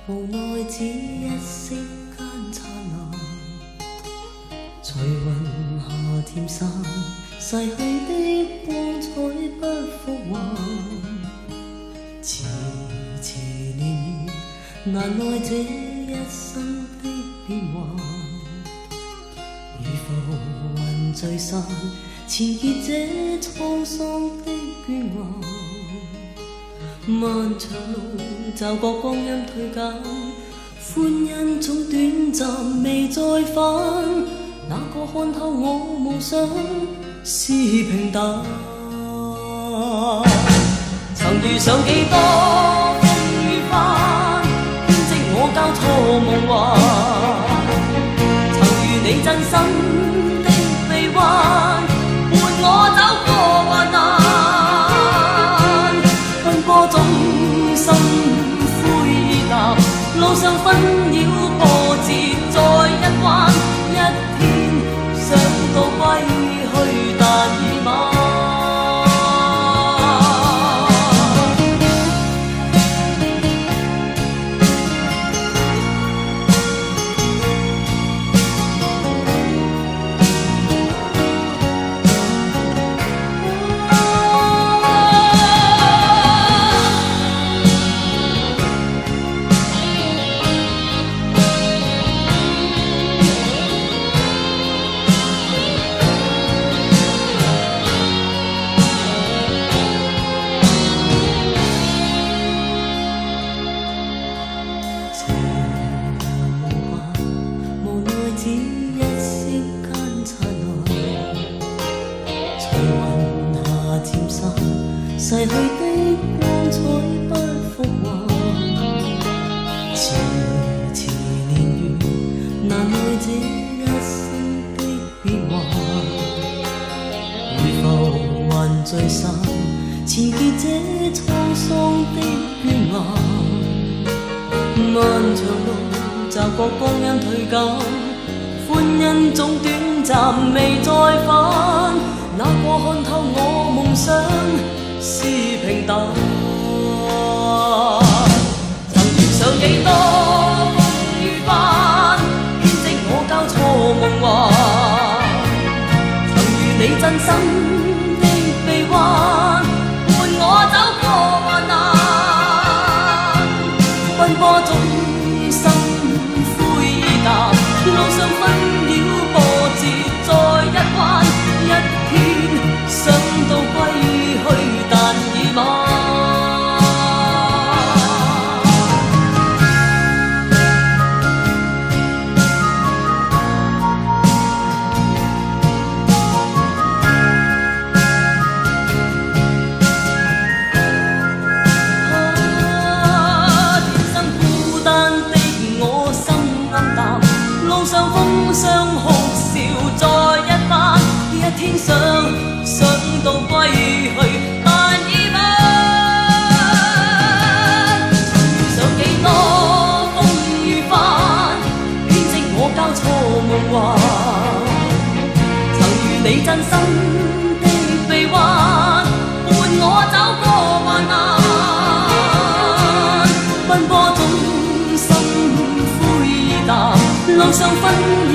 無奈只一息間燦爛，隨雲下添散，逝去的光彩不復還。遲遲年月，難耐這一生的變幻。如浮雲聚散，纏結這滄桑的倦顏。漫長路，驟覺光陰退減，歡欣總短暫未再返。哪個看透我夢想是平淡？曾遇上幾多風雨翻，編織我交錯夢幻。曾遇你真心的臂彎，伴我走過患難。奔波中心灰意淡，路上紛擾波折再一彎。一天想到歸去，但已晚。逝去的光彩不復還，遲遲年月，難耐這一生的變幻。如浮雲聚散，纏結這滄桑的倦顏。漫長路，驟覺光陰退減，歡欣總短暫未再返。哪個看透我夢想是平淡？曾遇上幾多風雨翻，編織我交錯夢幻。曾遇你真心的臂彎，伴我走過患難。奔波中心灰意淡，路上紛擾波折再一彎。一天想到歸去，但已晚。天生孤單的我心暗淡，路上風霜哭笑再一番。一天想到歸去，但已晚。遇上幾多風雨翻，編織我交錯夢幻。曾遇你真心的臂彎，伴我走過患難。奔波中心灰意淡，路上紛擾